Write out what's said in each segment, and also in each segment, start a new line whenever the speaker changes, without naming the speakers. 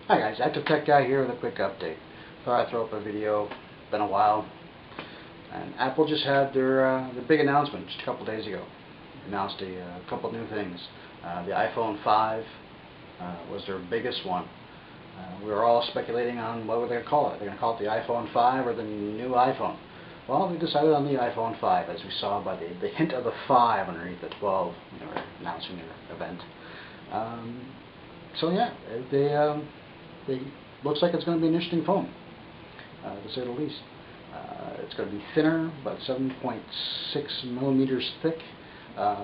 Hi guys, Active Tech Guy here with a quick update. Thought I'd throw up a video. Been a while, and Apple just had their big announcement just a couple days ago. Announced a couple new things. The iPhone 5 was their biggest one. We were all speculating on what were they going to call it. They're going to call it the iPhone 5 or the new iPhone. Well, they decided on the iPhone 5, as we saw by the hint of the 5 underneath the 12 when they were announcing their event. So yeah, they looks like it's going to be an interesting phone, to say the least. It's going to be thinner, about 7.6 millimeters thick,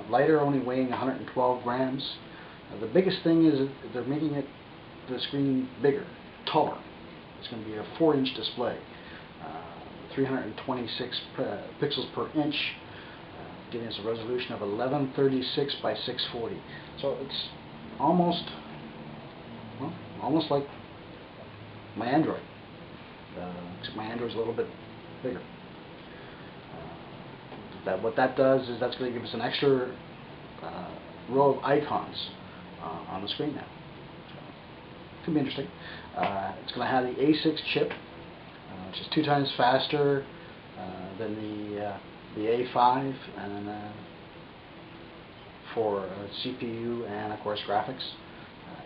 lighter, only weighing 112 grams. The biggest thing is they're making the screen bigger, taller. It's going to be a 4-inch display, 326 pixels per inch, giving us a resolution of 1136 by 640. So it's almost like my Android. Except my Android's a little bit bigger. What that does is that's going to give us an extra row of icons on the screen now. So, could be interesting. It's going to have the A6 chip, which is 2 times faster than the A5, and for CPU and of course graphics.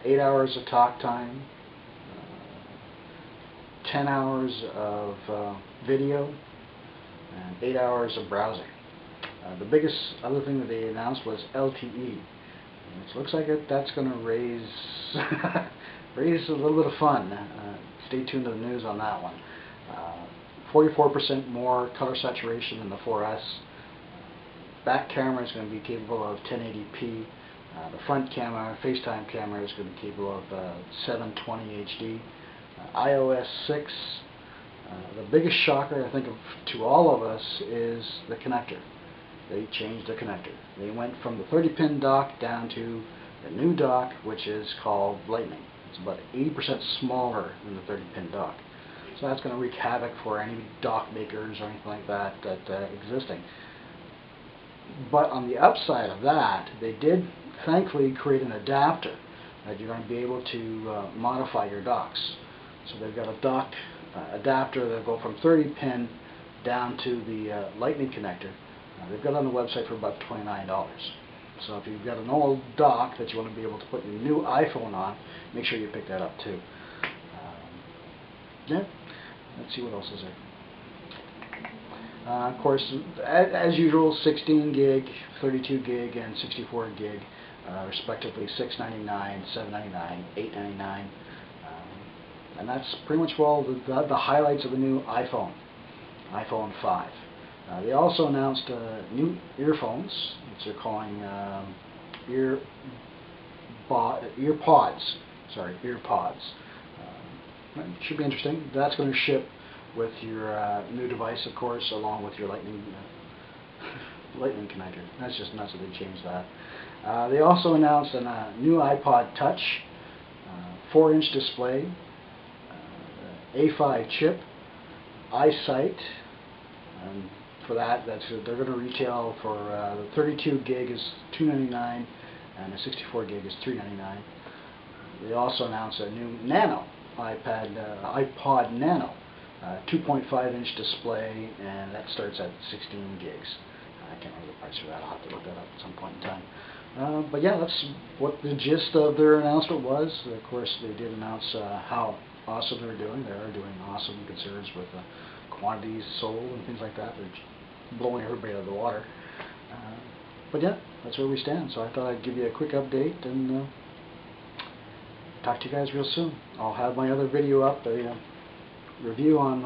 8 hours of talk time. 10 hours of video, and 8 hours of browsing. The biggest other thing that they announced was LTE, which looks like that's going to raise raise a little bit of fun. Stay tuned to the news on that one. 44% more color saturation than the 4S. Back camera is going to be capable of 1080p. The front camera, FaceTime camera, is going to be capable of 720 HD. iOS 6, the biggest shocker I think to all of us is the connector. They changed the connector. They went from the 30-pin dock down to the new dock, which is called Lightning. It's about 80% smaller than the 30-pin dock. So that's going to wreak havoc for any dock makers or anything like that existing. But on the upside of that, they did thankfully create an adapter that you're going to be able to modify your docks. So they've got a dock adapter that'll go from 30-pin down to the Lightning connector. They've got it on the website for about $29. So if you've got an old dock that you want to be able to put your new iPhone on, make sure you pick that up too. Yeah, let's see what else is there. Of course, as usual, 16 gig, 32 gig, and 64 gig, respectively $699, $799, $899. And that's pretty much all the highlights of the new iPhone 5. They also announced new earphones, which they're calling earpods. It should be interesting. That's going to ship with your new device, of course, along with your Lightning connector. That's just nuts that they changed that. They also announced a new iPod Touch, 4-inch display, A5 chip, eyesight, and for that, they're going to retail for the 32 gig is $299 and the 64 gig is $399. They also announced a new Nano iPod Nano, 2.5-inch display, and that starts at 16 gigs. I can't remember the price for that. I'll have to look that up at some point in time. But yeah, that's what the gist of their announcement was. Of course, they did announce how awesome they're doing. They are doing awesome concerns with quantities sold and things like that. They're blowing everybody out of the water. But yeah, that's where we stand. So I thought I'd give you a quick update and talk to you guys real soon. I'll have my other video up, a review on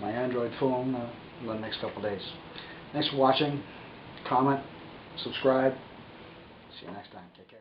my Android phone in the next couple days. Thanks for watching. Comment, subscribe. See you next time. Take care.